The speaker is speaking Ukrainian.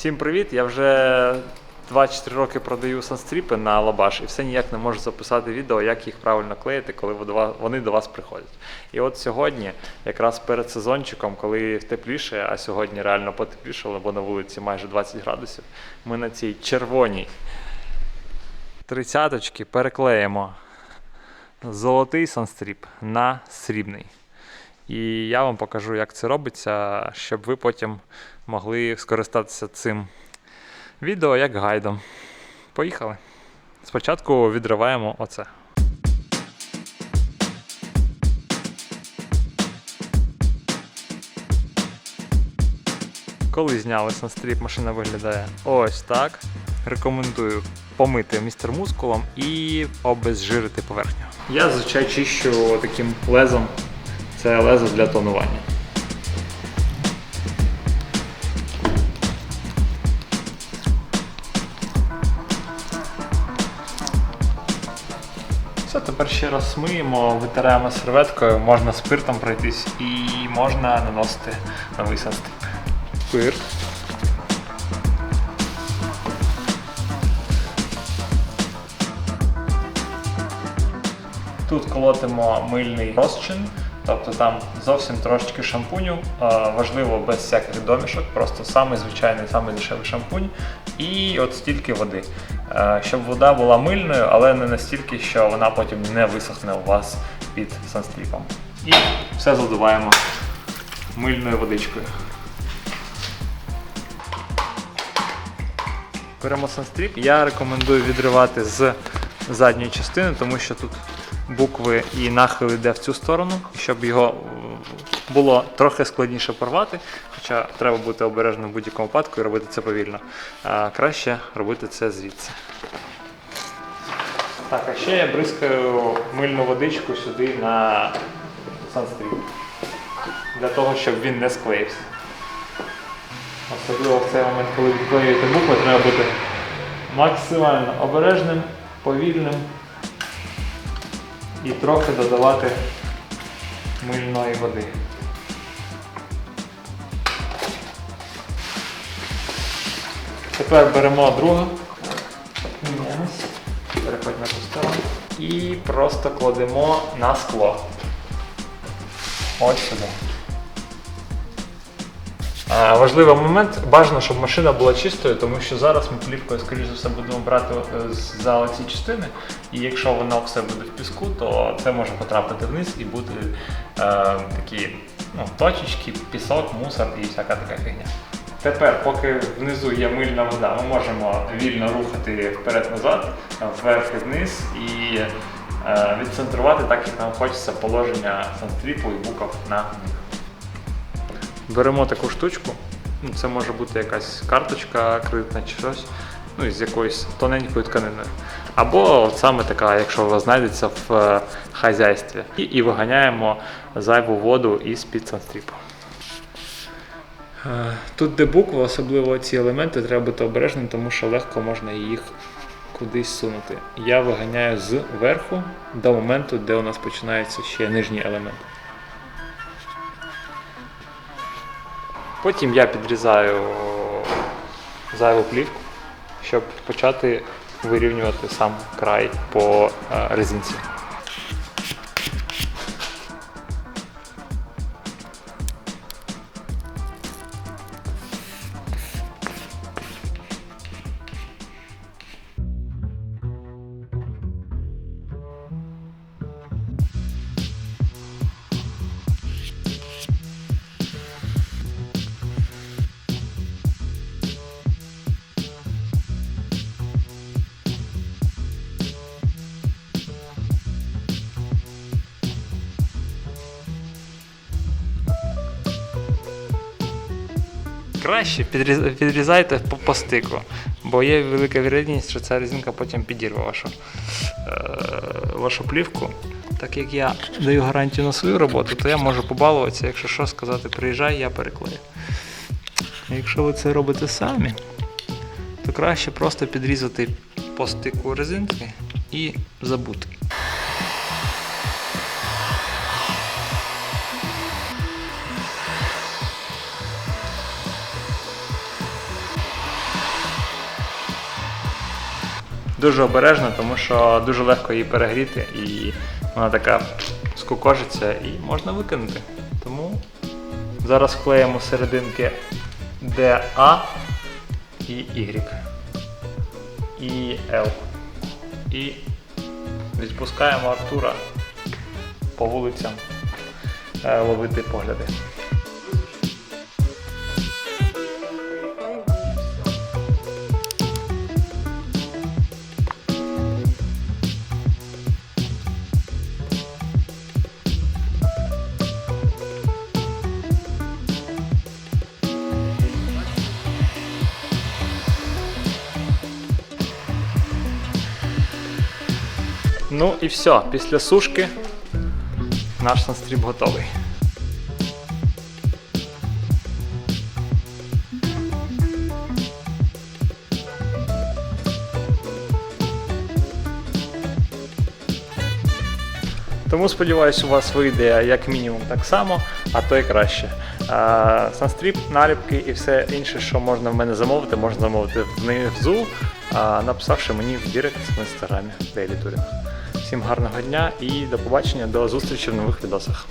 Всім привіт! Я вже 24 роки продаю санстріпи на Лабаш і все ніяк не можу записати відео, як їх правильно клеїти, коли вони до вас приходять. І от сьогодні, якраз перед сезончиком, коли тепліше, а сьогодні реально потеплішало, бо на вулиці майже 20 градусів, ми на цій червоній 30-очці переклеїмо золотий санстріп на срібний. І я вам покажу, як це робиться, щоб ви потім могли скористатися цим відео як гайдом. Поїхали. Спочатку відриваємо оце. Коли зняли санстріп, машина виглядає ось так. Рекомендую помити містер мускулом і обезжирити поверхню. Я зазвичай чищу таким лезом. Це лезо для тонування. Все, тепер ще раз смиємо, витираємо серветкою, можна спиртом пройтись і можна наносити новий санстріп. Спирт. Тут колотимо мильний розчин. Тобто там зовсім трошечки шампуню, важливо без всяких домішок, просто самий звичайний, самий дешевий шампунь і от стільки води. Щоб вода була мильною, але не настільки, що вона потім не висохне у вас під санстріпом. І все задуваємо мильною водичкою. Беремо санстріп. Я рекомендую відривати з задньої частини, тому що тут букви і нахил йде в цю сторону, щоб його було трохи складніше порвати, хоча треба бути обережним в будь-якому випадку і робити це повільно. Краще робити це звідси. Так, а ще я бризкаю мильну водичку сюди на санстріп, для того, щоб він не склеївся. Особливо в цей момент, коли відклеюєте букви, треба бути максимально обережним, повільним. І трохи додавати мильної води. Тепер беремо другу, міняємось, переходимо на ту сторону і просто кладемо на скло. Ось сюди. Важливий момент, бажано, щоб машина була чистою, тому що зараз ми плівкою, скоріш за все, будемо брати за оці частини, і якщо воно все буде в піску, то це може потрапити вниз і бути такі точечки, пісок, мусор і всяка така фігня. Тепер, поки внизу є мильна вода, ми можемо вільно рухати вперед-назад, вверх і вниз і відцентрувати так, як нам хочеться положення санстріпу і букв на них. Беремо таку штучку, це може бути якась карточка кредитна чи щось, з якоюсь тоненькою тканиною. Або саме така, якщо у вас знайдеться в хазяйстві. І виганяємо зайву воду із-під санстріпу. Тут де букви, особливо ці елементи, треба бути обережним, тому що легко можна їх кудись сунути. Я виганяю зверху до моменту, де у нас починаються ще нижні елементи. Потім я підрізаю зайву плівку, щоб почати вирівнювати сам край по резинці. Краще підрізайте по стику, бо є велика вірогідність, що ця резинка потім підірве вашу плівку. Так як я даю гарантію на свою роботу, то я можу побалуватися, якщо що, сказати приїжджай, я переклею. Якщо ви це робите самі, то краще просто підрізати по стику резинки і забути. дуже обережно, тому що дуже легко її перегріти і вона така скукожиться і можна викинути. Тому зараз вклеїмо серединки DA і Y і L. І відпускаємо Артура по вулицям ловити погляди. Ну і все, після сушки наш Sunstrip готовий. Тому сподіваюся, у вас вийде як мінімум так само, а то й краще. Sunstrip, наліпки і все інше, що можна в мене замовити, можна замовити внизу, написавши мені в директ в інстаграмі Daily Touring. Всім гарного дня і до побачення, до зустрічі в нових відосах.